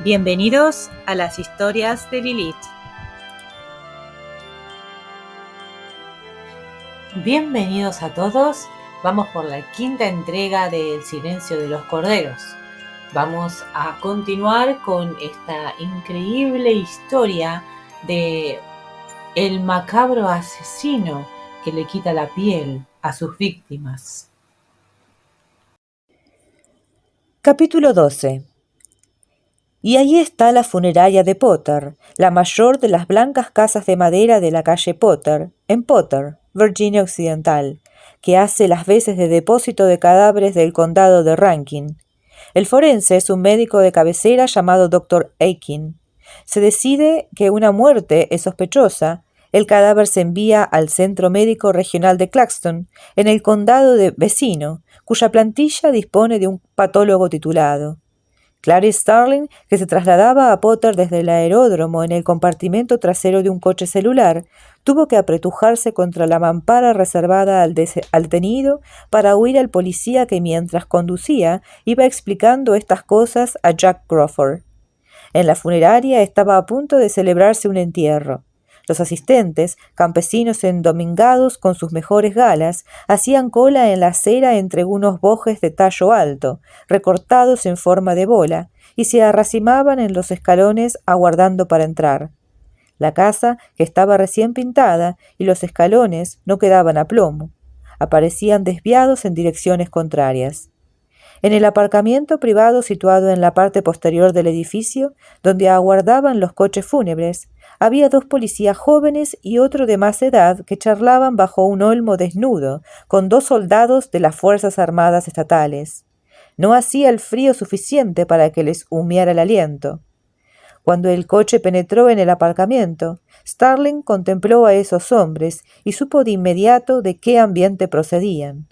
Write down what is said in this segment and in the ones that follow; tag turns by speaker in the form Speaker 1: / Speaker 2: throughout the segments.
Speaker 1: Bienvenidos a las historias de Lilith.
Speaker 2: Bienvenidos a todos. Vamos por la quinta entrega de El silencio de los corderos. Vamos a continuar con esta increíble historia de el macabro asesino que le quita la piel a sus víctimas.
Speaker 3: Capítulo 12. Y allí está la funeraria de Potter, la mayor de las blancas casas de madera de la calle Potter, en Potter, Virginia Occidental, que hace las veces de depósito de cadáveres del condado de Rankin. El forense es un médico de cabecera llamado Dr. Aiken. Se decide que una muerte es sospechosa. El cadáver se envía al Centro Médico Regional de Claxton, en el condado de vecino, cuya plantilla dispone de un patólogo titulado. Clarice Starling, que se trasladaba a Potter desde el aeródromo en el compartimento trasero de un coche celular, tuvo que apretujarse contra la mampara reservada al detenido para huir al policía que mientras conducía iba explicando estas cosas a Jack Crawford. En la funeraria estaba a punto de celebrarse un entierro. Los asistentes, campesinos endomingados con sus mejores galas, hacían cola en la acera entre unos bojes de tallo alto, recortados en forma de bola, y se arracimaban en los escalones aguardando para entrar. La casa, que estaba recién pintada, y los escalones no quedaban a plomo. Aparecían desviados en direcciones contrarias. En el aparcamiento privado situado en la parte posterior del edificio, donde aguardaban los coches fúnebres, había dos policías jóvenes y otro de más edad que charlaban bajo un olmo desnudo con dos soldados de las Fuerzas Armadas Estatales. No hacía el frío suficiente para que les humeara el aliento. Cuando el coche penetró en el aparcamiento, Starling contempló a esos hombres y supo de inmediato de qué ambiente procedían.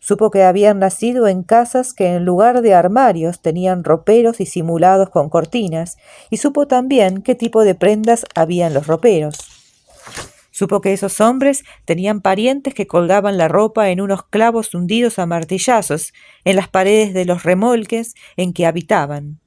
Speaker 3: Supo que habían nacido en casas que en lugar de armarios tenían roperos disimulados con cortinas, y supo también qué tipo de prendas había en los roperos. Supo que esos hombres tenían parientes que colgaban la ropa en unos clavos hundidos a martillazos en las paredes de los remolques en que habitaban.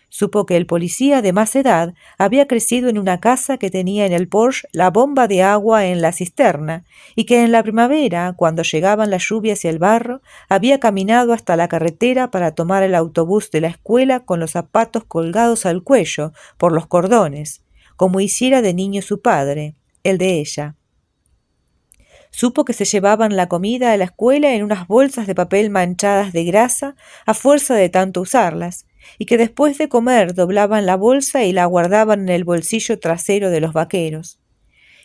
Speaker 3: Supo que el policía de más edad había crecido en una casa que tenía en el porche la bomba de agua en la cisterna y que en la primavera, cuando llegaban las lluvias y el barro, había caminado hasta la carretera para tomar el autobús de la escuela con los zapatos colgados al cuello por los cordones, como hiciera de niño su padre, el de ella. Supo que se llevaban la comida a la escuela en unas bolsas de papel manchadas de grasa a fuerza de tanto usarlas, y que después de comer doblaban la bolsa y la guardaban en el bolsillo trasero de los vaqueros.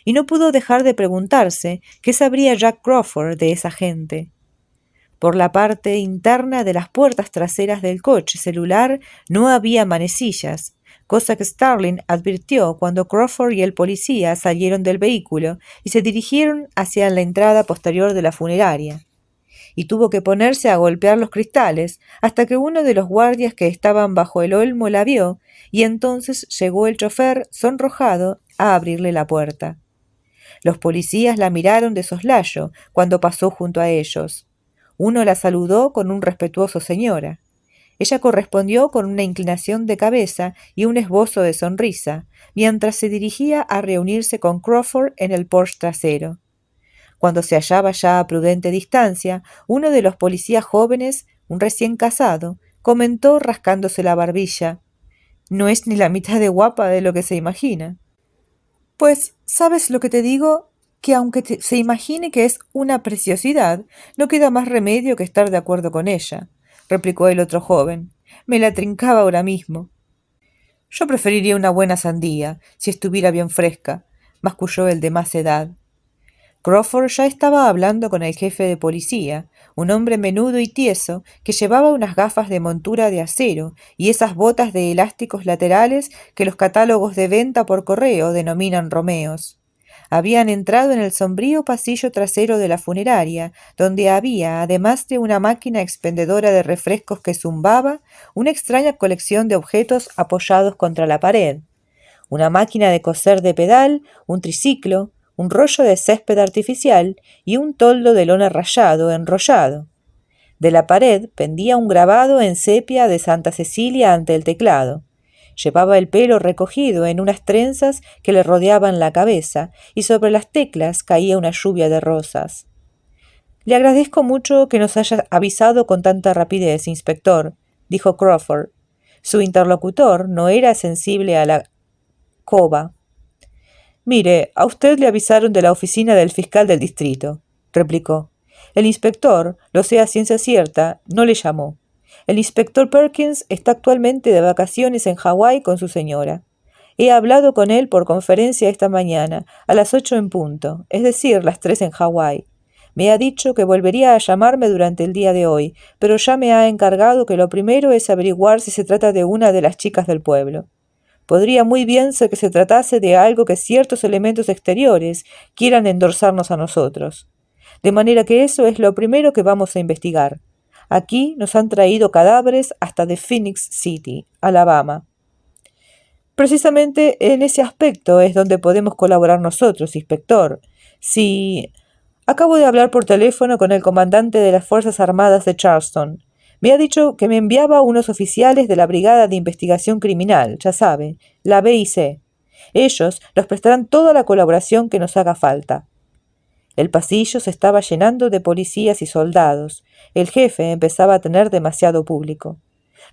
Speaker 3: Y no pudo dejar de preguntarse qué sabría Jack Crawford de esa gente. Por la parte interna de las puertas traseras del coche celular no había manecillas, cosa que Starling advirtió cuando Crawford y el policía salieron del vehículo y se dirigieron hacia la entrada posterior de la funeraria. Y tuvo que ponerse a golpear los cristales hasta que uno de los guardias que estaban bajo el olmo la vio, y entonces llegó el chofer sonrojado a abrirle la puerta. Los policías la miraron de soslayo cuando pasó junto a ellos. Uno la saludó con un respetuoso señora. Ella correspondió con una inclinación de cabeza y un esbozo de sonrisa, mientras se dirigía a reunirse con Crawford en el porche trasero. Cuando se hallaba ya a prudente distancia, uno de los policías jóvenes, un recién casado, comentó rascándose la barbilla: «No es ni la mitad de guapa de lo que se imagina». «Pues, ¿sabes lo que te digo? Que aunque se imagine que es una preciosidad, no queda más remedio que estar de acuerdo con ella», replicó el otro joven. «Me la trincaba ahora mismo». «Yo preferiría una buena sandía, si estuviera bien fresca», masculló el de más edad. Crawford ya estaba hablando con el jefe de policía, un hombre menudo y tieso que llevaba unas gafas de montura de acero y esas botas de elásticos laterales que los catálogos de venta por correo denominan romeos. Habían entrado en el sombrío pasillo trasero de la funeraria, donde había, además de una máquina expendedora de refrescos que zumbaba, una extraña colección de objetos apoyados contra la pared. Una máquina de coser de pedal, un triciclo, un rollo de césped artificial y un toldo de lona rayado, enrollado. De la pared pendía un grabado en sepia de Santa Cecilia ante el teclado. Llevaba el pelo recogido en unas trenzas que le rodeaban la cabeza, y sobre las teclas caía una lluvia de rosas. «Le agradezco mucho que nos haya avisado con tanta rapidez, inspector», dijo Crawford. Su interlocutor no era sensible a la coba. «Mire, a usted le avisaron de la oficina del fiscal del distrito», replicó. «El inspector, lo sé a ciencia cierta, no le llamó. El inspector Perkins está actualmente de vacaciones en Hawái con su señora. He hablado con él por conferencia esta mañana, a las 8 en punto, es decir, las 3 en Hawái. Me ha dicho que volvería a llamarme durante el día de hoy, pero ya me ha encargado que lo primero es averiguar si se trata de una de las chicas del pueblo. Podría muy bien ser que se tratase de algo que ciertos elementos exteriores quieran endorsarnos a nosotros. De manera que eso es lo primero que vamos a investigar. Aquí nos han traído cadáveres hasta de Phoenix City, Alabama. Precisamente en ese aspecto es donde podemos colaborar nosotros, inspector. Si... Acabo de hablar por teléfono con el comandante de las Fuerzas Armadas de Charleston. Me ha dicho que me enviaba unos oficiales de la Brigada de Investigación Criminal, ya sabe, la BIC. Ellos nos prestarán toda la colaboración que nos haga falta. El pasillo se estaba llenando de policías y soldados. El jefe empezaba a tener demasiado público.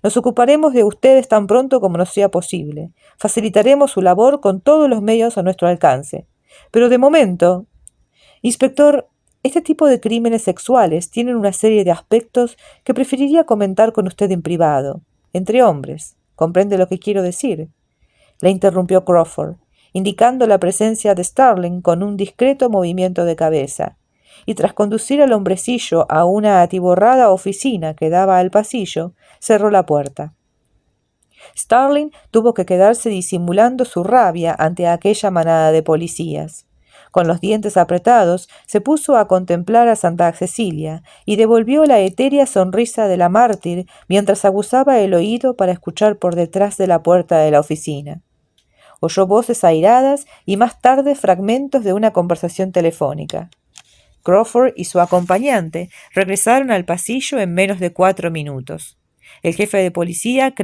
Speaker 3: Nos ocuparemos de ustedes tan pronto como nos sea posible. Facilitaremos su labor con todos los medios a nuestro alcance. Pero de momento... Inspector, este tipo de crímenes sexuales tienen una serie de aspectos que preferiría comentar con usted en privado, entre hombres. ¿Comprende lo que quiero decir? Le interrumpió Crawford, indicando la presencia de Starling con un discreto movimiento de cabeza, y tras conducir al hombrecillo a una atiborrada oficina que daba al pasillo, cerró la puerta. Starling tuvo que quedarse disimulando su rabia ante aquella manada de policías. Con los dientes apretados, se puso a contemplar a Santa Cecilia y devolvió la etérea sonrisa de la mártir mientras aguzaba el oído para escuchar por detrás de la puerta de la oficina. Oyó voces airadas y más tarde fragmentos de una conversación telefónica. Crawford y su acompañante regresaron al pasillo en menos de 4 minutos. El jefe de policía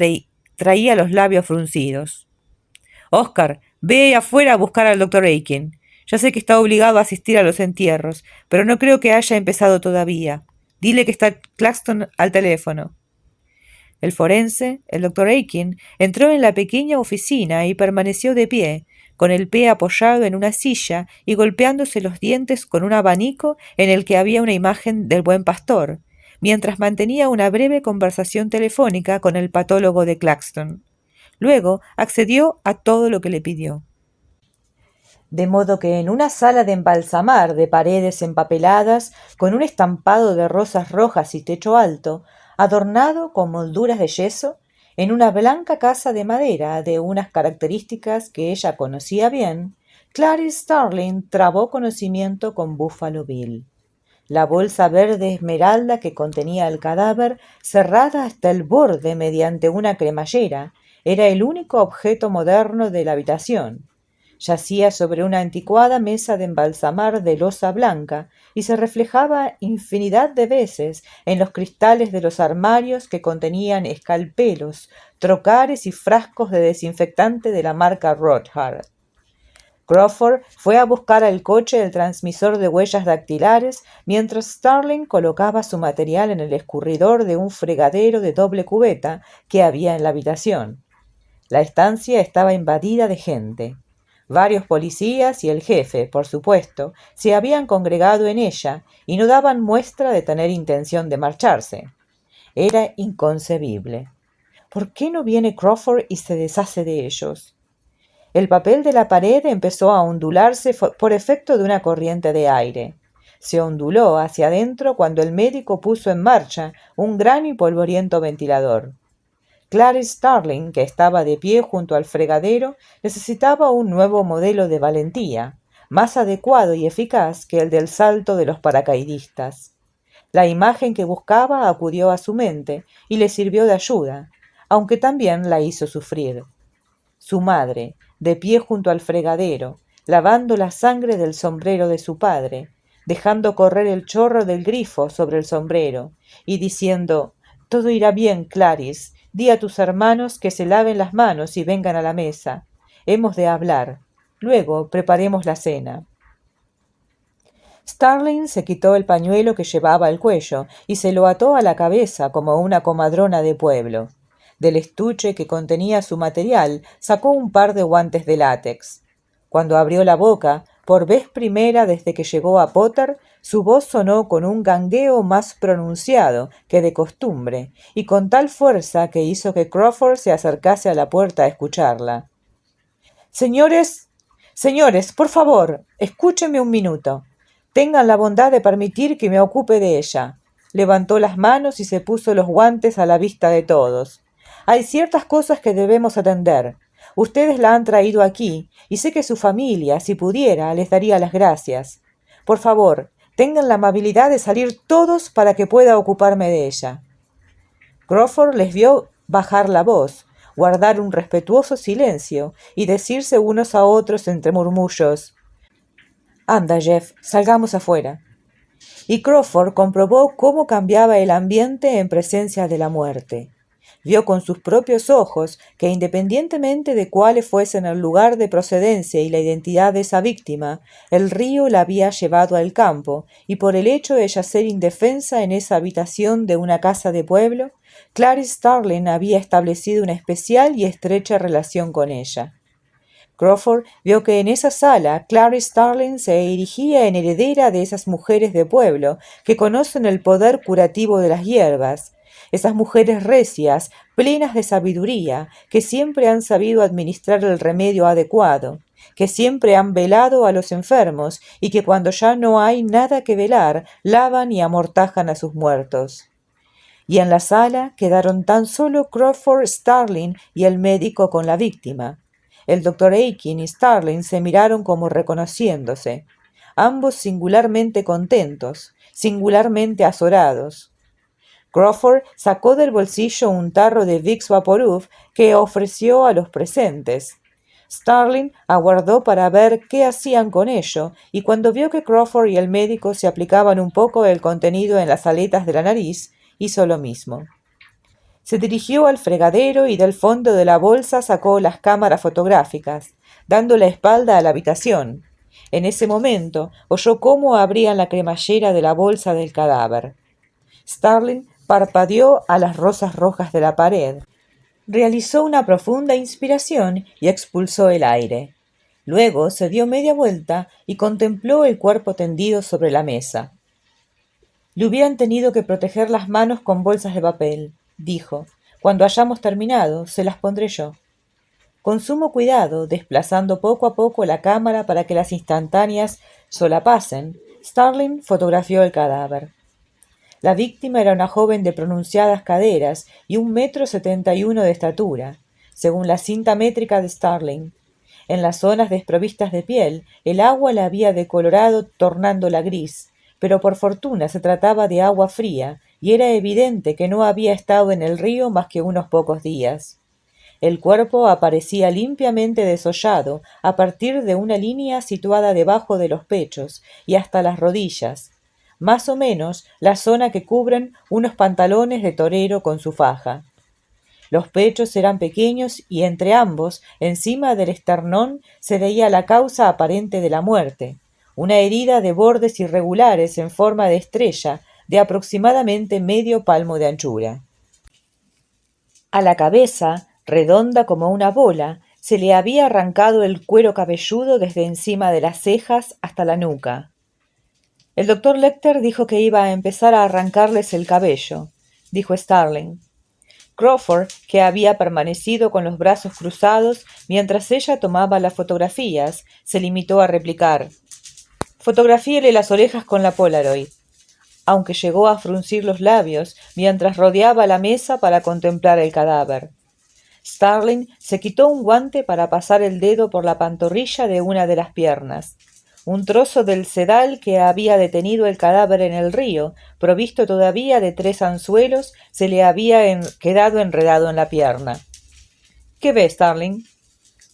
Speaker 3: traía los labios fruncidos. «Oscar, ve afuera a buscar al doctor Aiken. Ya sé que está obligado a asistir a los entierros, pero no creo que haya empezado todavía. Dile que está Claxton al teléfono». El forense, el doctor Aiken, entró en la pequeña oficina y permaneció de pie, con el pie apoyado en una silla y golpeándose los dientes con un abanico en el que había una imagen del buen pastor, mientras mantenía una breve conversación telefónica con el patólogo de Claxton. Luego accedió a todo lo que le pidió. De modo que en una sala de embalsamar de paredes empapeladas, con un estampado de rosas rojas y techo alto, adornado con molduras de yeso, en una blanca casa de madera de unas características que ella conocía bien, Clarice Starling trabó conocimiento con Buffalo Bill. La bolsa verde esmeralda que contenía el cadáver, cerrada hasta el borde mediante una cremallera, era el único objeto moderno de la habitación. Yacía sobre una anticuada mesa de embalsamar de loza blanca y se reflejaba infinidad de veces en los cristales de los armarios que contenían escalpelos, trocares y frascos de desinfectante de la marca Rothard. Crawford fue a buscar al coche el transmisor de huellas dactilares mientras Starling colocaba su material en el escurridor de un fregadero de doble cubeta que había en la habitación. La estancia estaba invadida de gente. Varios policías y el jefe, por supuesto, se habían congregado en ella y no daban muestra de tener intención de marcharse. Era inconcebible. ¿Por qué no viene Crawford y se deshace de ellos? El papel de la pared empezó a ondularse por efecto de una corriente de aire. Se onduló hacia adentro cuando el médico puso en marcha un gran y polvoriento ventilador. Clarice Starling, que estaba de pie junto al fregadero, necesitaba un nuevo modelo de valentía, más adecuado y eficaz que el del salto de los paracaidistas. La imagen que buscaba acudió a su mente y le sirvió de ayuda, aunque también la hizo sufrir. Su madre, de pie junto al fregadero, lavando la sangre del sombrero de su padre, dejando correr el chorro del grifo sobre el sombrero y diciendo: «Todo irá bien, Clarice. Di a tus hermanos que se laven las manos y vengan a la mesa. Hemos de hablar. Luego preparemos la cena. Starling se quitó el pañuelo que llevaba al cuello y se lo ató a la cabeza como una comadrona de pueblo. Del estuche que contenía su material sacó un par de guantes de látex. Cuando abrió la boca, por vez primera desde que llegó a Potter, su voz sonó con un gangueo más pronunciado que de costumbre y con tal fuerza que hizo que Crawford se acercase a la puerta a escucharla. Señores, por favor, escúchenme un minuto. Tengan la bondad de permitir que me ocupe de ella. Levantó las manos y se puso los guantes a la vista de todos. Hay ciertas cosas que debemos atender. Ustedes la han traído aquí, y sé que su familia, si pudiera, les daría las gracias. Por favor, tengan la amabilidad de salir todos para que pueda ocuparme de ella. Crawford les vio bajar la voz, guardar un respetuoso silencio y decirse unos a otros entre murmullos: «Anda, Jeff, salgamos afuera». Y Crawford comprobó cómo cambiaba el ambiente en presencia de la muerte. Vio con sus propios ojos que, independientemente de cuál fuesen el lugar de procedencia y la identidad de esa víctima, el río la había llevado al campo, y por el hecho de yacer indefensa en esa habitación de una casa de pueblo, Clarice Starling había establecido una especial y estrecha relación con ella. Crawford vio que en esa sala Clarice Starling se erigía en heredera de esas mujeres de pueblo que conocen el poder curativo de las hierbas, esas mujeres recias, plenas de sabiduría, que siempre han sabido administrar el remedio adecuado, que siempre han velado a los enfermos y que cuando ya no hay nada que velar, lavan y amortajan a sus muertos. Y en la sala quedaron tan solo Crawford, Starling y el médico con la víctima. El doctor Aiken y Starling se miraron como reconociéndose, ambos singularmente contentos, singularmente azorados. Crawford sacó del bolsillo un tarro de Vicks Vaporub que ofreció a los presentes. Starling aguardó para ver qué hacían con ello, y cuando vio que Crawford y el médico se aplicaban un poco el contenido en las aletas de la nariz, hizo lo mismo. Se dirigió al fregadero y del fondo de la bolsa sacó las cámaras fotográficas, dando la espalda a la habitación. En ese momento oyó cómo abrían la cremallera de la bolsa del cadáver. Starling parpadeó a las rosas rojas de la pared. Realizó una profunda inspiración y expulsó el aire. Luego se dio media vuelta y contempló el cuerpo tendido sobre la mesa. «Le hubieran tenido que proteger las manos con bolsas de papel», dijo. «Cuando hayamos terminado, se las pondré yo». Con sumo cuidado, desplazando poco a poco la cámara para que las instantáneas solapasen, Starling fotografió el cadáver. La víctima era una joven de pronunciadas caderas y 1,71 m de estatura, según la cinta métrica de Starling. En las zonas desprovistas de piel, el agua la había decolorado tornándola gris, pero por fortuna se trataba de agua fría y era evidente que no había estado en el río más que unos pocos días. El cuerpo aparecía limpiamente desollado a partir de una línea situada debajo de los pechos y hasta las rodillas, más o menos la zona que cubren unos pantalones de torero con su faja. Los pechos eran pequeños y entre ambos, encima del esternón, se veía la causa aparente de la muerte, una herida de bordes irregulares en forma de estrella de aproximadamente medio palmo de anchura. A la cabeza, redonda como una bola, se le había arrancado el cuero cabelludo desde encima de las cejas hasta la nuca. El doctor Lecter dijo que iba a empezar a arrancarles el cabello, dijo Starling. Crawford, que había permanecido con los brazos cruzados mientras ella tomaba las fotografías, se limitó a replicar: «Fotografíele las orejas con la Polaroid», aunque llegó a fruncir los labios mientras rodeaba la mesa para contemplar el cadáver. Starling se quitó un guante para pasar el dedo por la pantorrilla de una de las piernas. Un trozo del sedal que había detenido el cadáver en el río, provisto todavía de 3 anzuelos, se le había quedado enredado en la pierna. «¿Qué ve, Starling?»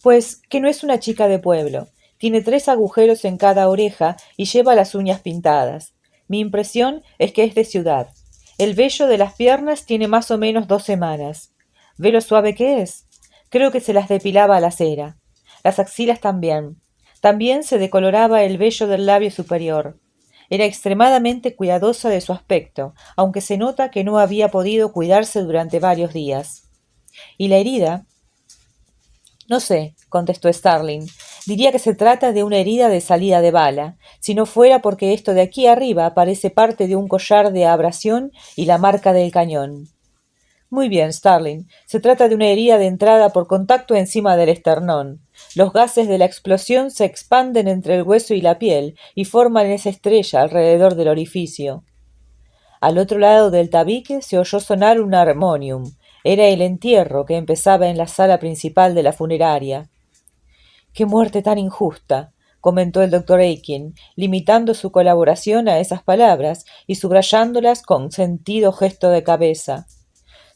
Speaker 3: «Pues que no es una chica de pueblo. Tiene 3 agujeros en cada oreja y lleva las uñas pintadas. Mi impresión es que es de ciudad. El vello de las piernas tiene más o menos 2 semanas. ¿Ve lo suave que es? Creo que se las depilaba a la cera. Las axilas también. También se decoloraba el vello del labio superior. Era extremadamente cuidadosa de su aspecto, aunque se nota que no había podido cuidarse durante varios días. ¿Y la herida? No sé, contestó Starling. Diría que se trata de una herida de salida de bala, si no fuera porque esto de aquí arriba parece parte de un collar de abrasión y la marca del cañón. Muy bien, Starling. Se trata de una herida de entrada por contacto encima del esternón. Los gases de la explosión se expanden entre el hueso y la piel y forman esa estrella alrededor del orificio. Al otro lado del tabique se oyó sonar un armonium. Era el entierro que empezaba en la sala principal de la funeraria. «¡Qué muerte tan injusta!», comentó el doctor Aikin, limitando su colaboración a esas palabras y subrayándolas con sentido gesto de cabeza.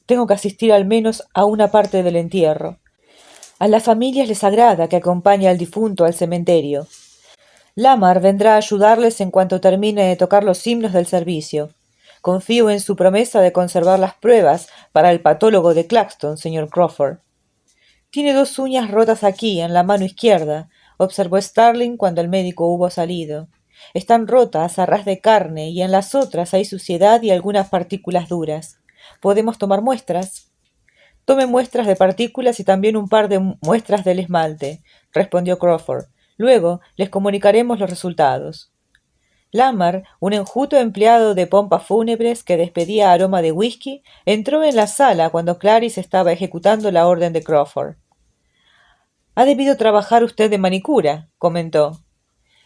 Speaker 3: «Tengo que asistir al menos a una parte del entierro. A las familias les agrada que acompañe al difunto al cementerio. Lamar vendrá a ayudarles en cuanto termine de tocar los himnos del servicio. Confío en su promesa de conservar las pruebas para el patólogo de Claxton, señor Crawford». «Tiene 2 uñas rotas aquí, en la mano izquierda», observó Starling cuando el médico hubo salido. «Están rotas a ras de carne y en las otras hay suciedad y algunas partículas duras. ¿Podemos tomar muestras?» «Tome muestras de partículas y también un par de muestras del esmalte», respondió Crawford. «Luego les comunicaremos los resultados». Lamar, un enjuto empleado de pompas fúnebres que despedía aroma de whisky, entró en la sala cuando Clarice estaba ejecutando la orden de Crawford. «Ha debido trabajar usted de manicura», comentó.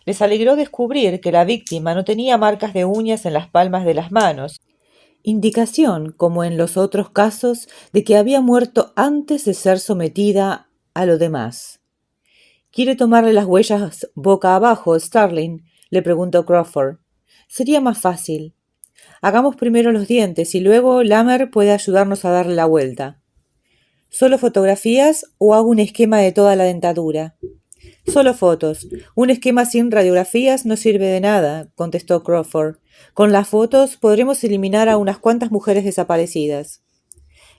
Speaker 3: Les alegró descubrir que la víctima no tenía marcas de uñas en las palmas de las manos, indicación, como en los otros casos, de que había muerto antes de ser sometida a lo demás. «¿Quiere tomarle las huellas boca abajo, Starling?», le preguntó Crawford. «Sería más fácil. Hagamos primero los dientes y luego Lamar puede ayudarnos a darle la vuelta». «¿Solo fotografías o hago un esquema de toda la dentadura?» «Solo fotos. Un esquema sin radiografías no sirve de nada», contestó Crawford. «Con las fotos podremos eliminar a unas cuantas mujeres desaparecidas».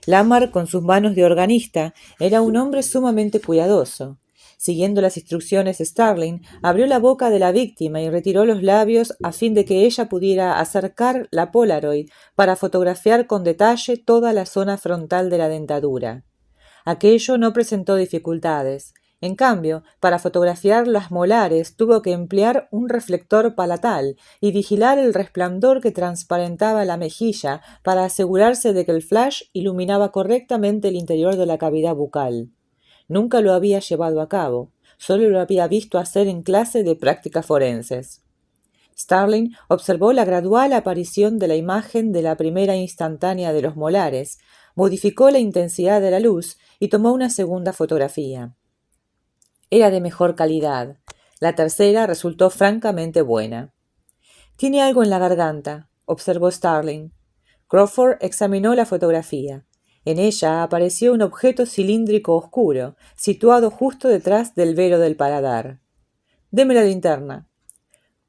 Speaker 3: Lamar, con sus manos de organista, era un hombre sumamente cuidadoso. Siguiendo las instrucciones de Starling, abrió la boca de la víctima y retiró los labios a fin de que ella pudiera acercar la Polaroid para fotografiar con detalle toda la zona frontal de la dentadura. Aquello no presentó dificultades. En cambio, para fotografiar las molares tuvo que emplear un reflector palatal y vigilar el resplandor que transparentaba la mejilla para asegurarse de que el flash iluminaba correctamente el interior de la cavidad bucal. Nunca lo había llevado a cabo, solo lo había visto hacer en clase de prácticas forenses. Starling observó la gradual aparición de la imagen de la primera instantánea de los molares, modificó la intensidad de la luz y tomó una segunda fotografía. Era de mejor calidad. La tercera resultó francamente buena. «Tiene algo en la garganta», observó Starling. Crawford examinó la fotografía. En ella apareció un objeto cilíndrico oscuro, situado justo detrás del velo del paladar. «Deme la linterna».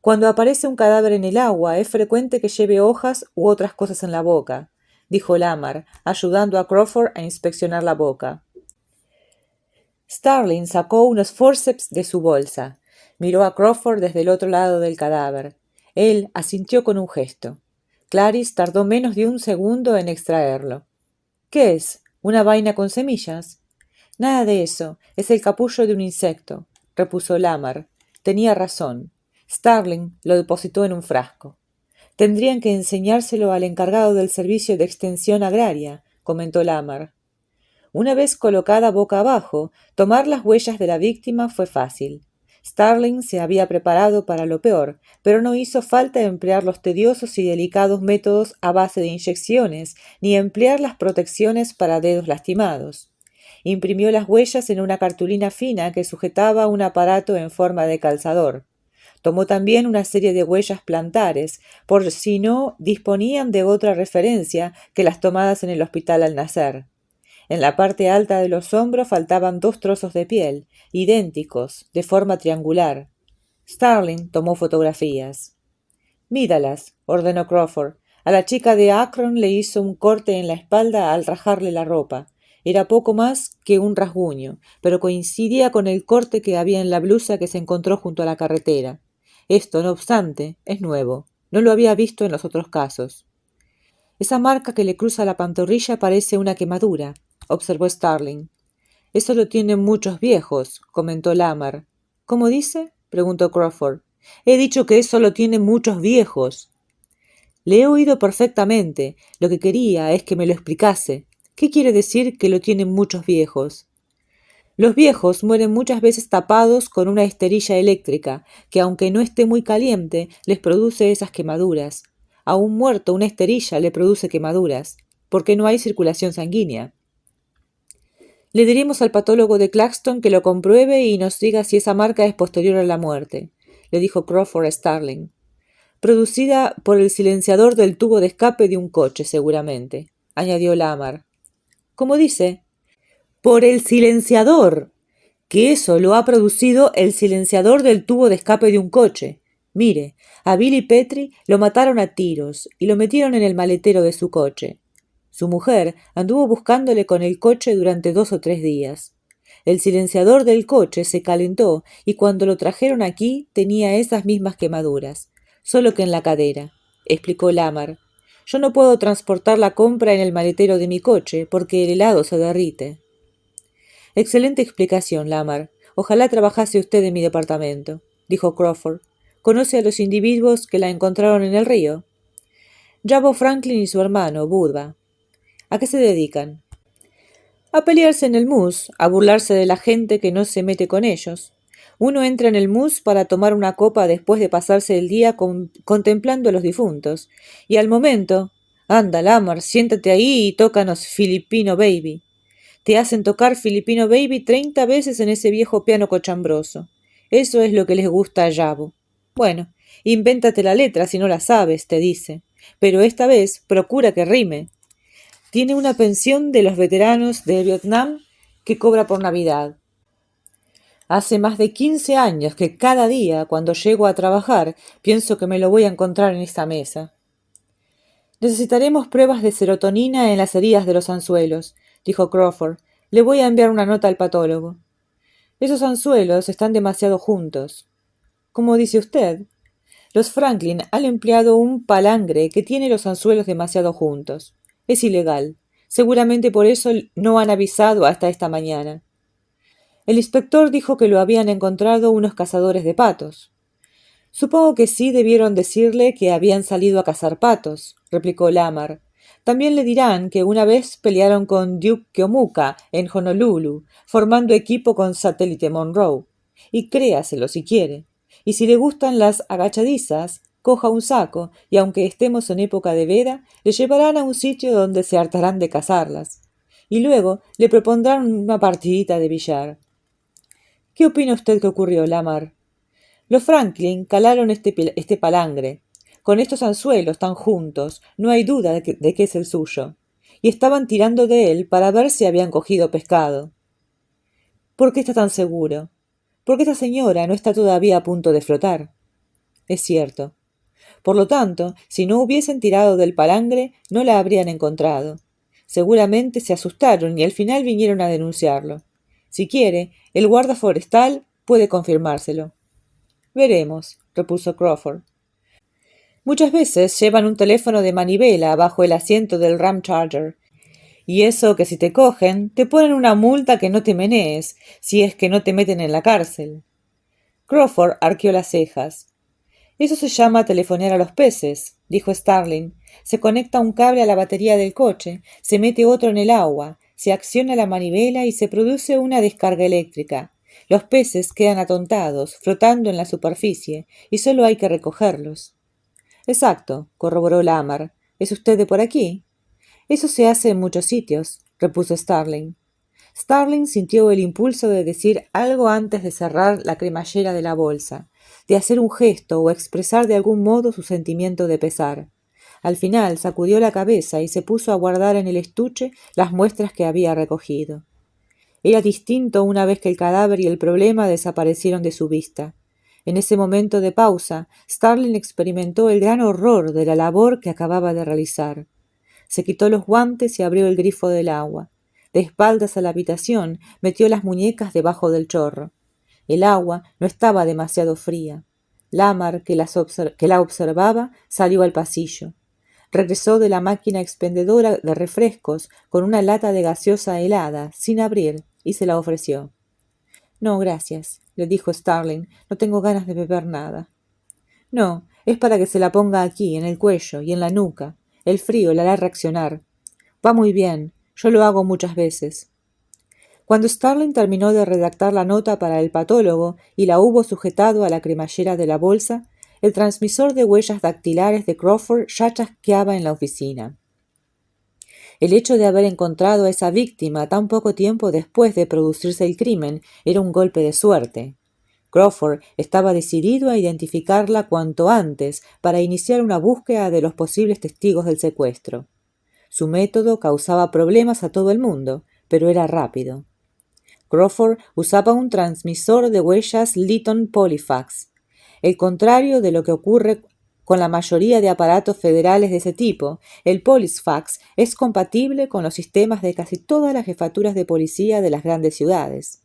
Speaker 3: «Cuando aparece un cadáver en el agua es frecuente que lleve hojas u otras cosas en la boca», dijo Lamar, ayudando a Crawford a inspeccionar la boca. Starling sacó unos forceps de su bolsa. Miró a Crawford desde el otro lado del cadáver. Él asintió con un gesto. Clarice tardó menos de un segundo en extraerlo. «¿Qué es? ¿Una vaina con semillas?» «Nada de eso. Es el capullo de un insecto», repuso Lamar. Tenía razón. Starling lo depositó en un frasco. «Tendrían que enseñárselo al encargado del servicio de extensión agraria», comentó Lamar. Una vez colocada boca abajo, tomar las huellas de la víctima fue fácil. Starling se había preparado para lo peor, pero no hizo falta emplear los tediosos y delicados métodos a base de inyecciones, ni emplear las protecciones para dedos lastimados. Imprimió las huellas en una cartulina fina que sujetaba un aparato en forma de calzador. Tomó también una serie de huellas plantares, por si no disponían de otra referencia que las tomadas en el hospital al nacer. En la parte alta de los hombros faltaban 2 trozos de piel, idénticos, de forma triangular. Starling tomó fotografías. «Mídalas», ordenó Crawford. A la chica de Akron le hizo un corte en la espalda al rajarle la ropa. Era poco más que un rasguño, pero coincidía con el corte que había en la blusa que se encontró junto a la carretera. Esto, no obstante, es nuevo. No lo había visto en los otros casos. Esa marca que le cruza la pantorrilla parece una quemadura, observó Starling. Eso lo tienen muchos viejos, comentó Lamar. ¿Cómo dice? Preguntó Crawford. He dicho que eso lo tienen muchos viejos. Le he oído perfectamente. Lo que quería es que me lo explicase. ¿Qué quiere decir que lo tienen muchos viejos? Los viejos mueren muchas veces tapados con una esterilla eléctrica, que aunque no esté muy caliente, les produce esas quemaduras. A un muerto una esterilla le produce quemaduras, porque no hay circulación sanguínea. Le diremos al patólogo de Claxton que lo compruebe y nos diga si esa marca es posterior a la muerte, le dijo Crawford a Starling. Producida por el silenciador del tubo de escape de un coche, seguramente, añadió Lamar. ¿Cómo dice? Por el silenciador. Que eso lo ha producido el silenciador del tubo de escape de un coche. Mire, a Billy Petrie lo mataron a tiros y lo metieron en el maletero de su coche. Su mujer anduvo buscándole con el coche durante 2 o 3 días. El silenciador del coche se calentó y cuando lo trajeron aquí tenía esas mismas quemaduras, solo que en la cadera, explicó Lamar. Yo no puedo transportar la compra en el maletero de mi coche porque el helado se derrite. Excelente explicación, Lamar. Ojalá trabajase usted en mi departamento, dijo Crawford. ¿Conoce a los individuos que la encontraron en el río? Jabo Franklin y su hermano, Budva. ¿A qué se dedican? A pelearse en el mus, a burlarse de la gente que no se mete con ellos. Uno entra en el mus para tomar una copa después de pasarse el día contemplando a los difuntos, y al momento, anda, Lamar, siéntate ahí y tócanos Filipino Baby. Te hacen tocar Filipino Baby 30 veces en ese viejo piano cochambroso. Eso es lo que les gusta a Jabo. Bueno, invéntate la letra si no la sabes, te dice. Pero esta vez procura que rime. Tiene una pensión de los veteranos de Vietnam que cobra por Navidad. Hace más de 15 años que cada día, cuando llego a trabajar, pienso que me lo voy a encontrar en esta mesa. Necesitaremos pruebas de serotonina en las heridas de los anzuelos, dijo Crawford. Le voy a enviar una nota al patólogo. Esos anzuelos están demasiado juntos. ¿Cómo dice usted? Los Franklin han empleado un palangre que tiene los anzuelos demasiado juntos. Es ilegal. Seguramente por eso no han avisado hasta esta mañana. El inspector dijo que lo habían encontrado unos cazadores de patos. Supongo que sí debieron decirle que habían salido a cazar patos, replicó Lamar. También le dirán que una vez pelearon con Duke Keomuka en Honolulu, formando equipo con Satélite Monroe. Y créaselo si quiere. Y si le gustan las agachadizas, coja un saco y aunque estemos en época de veda, le llevarán a un sitio donde se hartarán de cazarlas. Y luego le propondrán una partidita de billar. ¿Qué opina usted que ocurrió, Lamar? Los Franklin calaron este palangre. Con estos anzuelos tan juntos, no hay duda de que es el suyo. Y estaban tirando de él para ver si habían cogido pescado. ¿Por qué está tan seguro? Porque esta señora no está todavía a punto de flotar. Es cierto. Por lo tanto, si no hubiesen tirado del palangre, no la habrían encontrado. Seguramente se asustaron y al final vinieron a denunciarlo. Si quiere, el guarda forestal puede confirmárselo. Veremos, repuso Crawford. Muchas veces llevan un teléfono de manivela bajo el asiento del Ramcharger. Y eso que si te cogen, te ponen una multa que no te menees, si es que no te meten en la cárcel. Crawford arqueó las cejas. Eso se llama telefonear a los peces, dijo Starling. Se conecta un cable a la batería del coche, se mete otro en el agua, se acciona la manivela y se produce una descarga eléctrica. Los peces quedan atontados, flotando en la superficie, y solo hay que recogerlos. Exacto, corroboró Lamar. ¿Es usted de por aquí? Eso se hace en muchos sitios, repuso Starling. Starling sintió el impulso de decir algo antes de cerrar la cremallera de la bolsa, de hacer un gesto o expresar de algún modo su sentimiento de pesar. Al final sacudió la cabeza y se puso a guardar en el estuche las muestras que había recogido. Era distinto una vez que el cadáver y el problema desaparecieron de su vista. En ese momento de pausa, Starling experimentó el gran horror de la labor que acababa de realizar. Se quitó los guantes y abrió el grifo del agua. de espaldas a la habitación, metió las muñecas debajo del chorro. El agua no estaba demasiado fría. Lamar, que la observaba, salió al pasillo. Regresó de la máquina expendedora de refrescos con una lata de gaseosa helada, sin abrir, y se la ofreció. No, gracias, le dijo Starling, no tengo ganas de beber nada. No, es para que se la ponga aquí, en el cuello y en la nuca. El frío la hará reaccionar. Va muy bien, yo lo hago muchas veces. Cuando Starling terminó de redactar la nota para el patólogo y la hubo sujetado a la cremallera de la bolsa, el transmisor de huellas dactilares de Crawford ya chasqueaba en la oficina. El hecho de haber encontrado a esa víctima tan poco tiempo después de producirse el crimen era un golpe de suerte. Crawford estaba decidido a identificarla cuanto antes para iniciar una búsqueda de los posibles testigos del secuestro. Su método causaba problemas a todo el mundo, pero era rápido. Crawford usaba un transmisor de huellas Lytton Polyfax. El contrario de lo que ocurre con la mayoría de aparatos federales de ese tipo, el Polyfax es compatible con los sistemas de casi todas las jefaturas de policía de las grandes ciudades.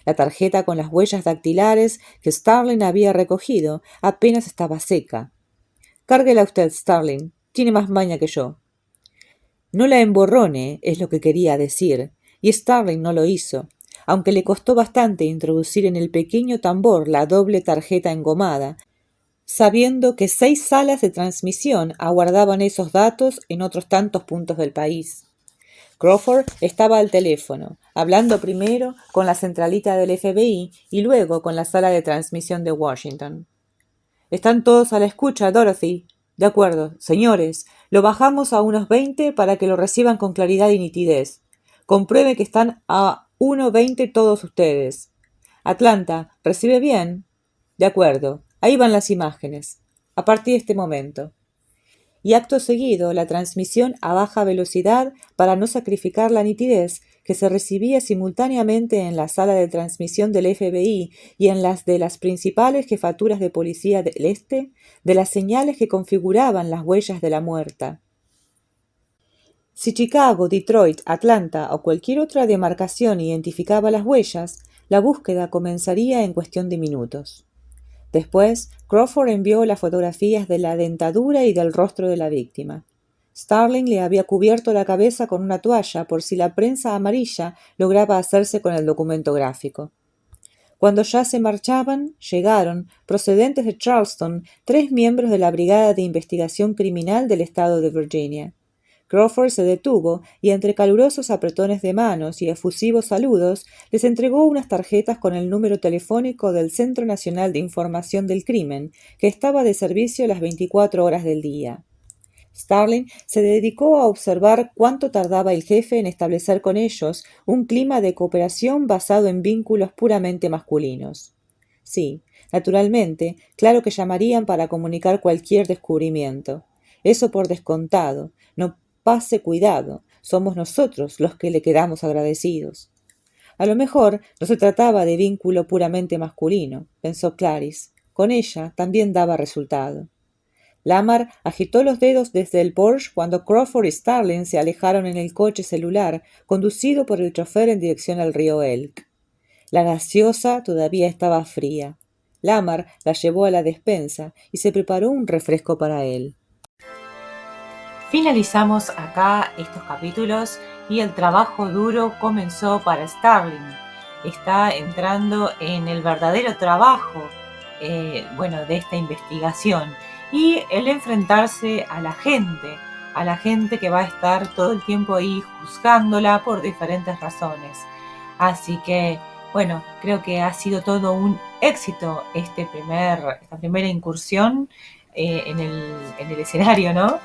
Speaker 3: La tarjeta con las huellas dactilares que Starling había recogido apenas estaba seca. Cárguela usted, Starling. Tiene más maña que yo. No la emborrone, es lo que quería decir, y Starling no lo hizo, aunque le costó bastante introducir en el pequeño tambor la doble tarjeta engomada, sabiendo que 6 salas de transmisión aguardaban esos datos en otros tantos puntos del país. Crawford estaba al teléfono, hablando primero con la centralita del FBI y luego con la sala de transmisión de Washington. «Están todos a la escucha, Dorothy». «De acuerdo. Señores, lo bajamos a unos 20 para que lo reciban con claridad y nitidez. Compruebe que están a 1:20 todos ustedes. Atlanta, ¿recibe bien?» «De acuerdo. Ahí van las imágenes. A partir de este momento». Y acto seguido la transmisión a baja velocidad para no sacrificar la nitidez que se recibía simultáneamente en la sala de transmisión del FBI y en las de las principales jefaturas de policía del este, de las señales que configuraban las huellas de la muerta. Si Chicago, Detroit, Atlanta o cualquier otra demarcación identificaba las huellas, la búsqueda comenzaría en cuestión de minutos. Después, Crawford envió las fotografías de la dentadura y del rostro de la víctima. Starling le había cubierto la cabeza con una toalla por si la prensa amarilla lograba hacerse con el documento gráfico. Cuando ya se marchaban, llegaron, procedentes de Charleston, 3 miembros de la Brigada de Investigación Criminal del estado de Virginia. Crawford se detuvo y entre calurosos apretones de manos y efusivos saludos les entregó unas tarjetas con el número telefónico del Centro Nacional de Información del Crimen, que estaba de servicio las 24 horas del día. Starling se dedicó a observar cuánto tardaba el jefe en establecer con ellos un clima de cooperación basado en vínculos puramente masculinos. Sí, naturalmente, claro que llamarían para comunicar cualquier descubrimiento. Eso por descontado. No pase cuidado, somos nosotros los que le quedamos agradecidos. A lo mejor no se trataba de vínculo puramente masculino, pensó Clarice. Con ella también daba resultado. Lamar agitó los dedos desde el Porsche cuando Crawford y Starling se alejaron en el coche celular, conducido por el chofer en dirección al río Elk. La gaseosa todavía estaba fría. Lamar la llevó a la despensa y se preparó un refresco para él.
Speaker 2: Finalizamos acá estos capítulos y el trabajo duro comenzó para Starling. Está entrando en el verdadero trabajo de esta investigación y el enfrentarse a la gente que va a estar todo el tiempo ahí juzgándola por diferentes razones. Así que, creo que ha sido todo un éxito esta primera incursión en el escenario, ¿no?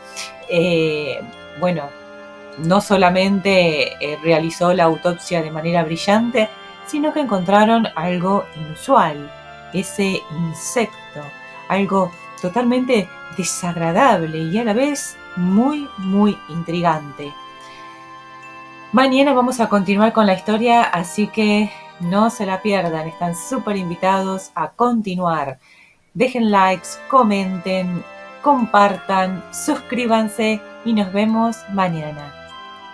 Speaker 2: No solamente realizó la autopsia de manera brillante, sino que encontraron algo inusual, ese insecto, algo totalmente desagradable y a la vez muy, muy intrigante. Mañana vamos a continuar con la historia, así que no se la pierdan, están súper invitados a continuar. Dejen likes, comenten, compartan, suscríbanse y nos vemos mañana.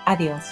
Speaker 2: Adiós.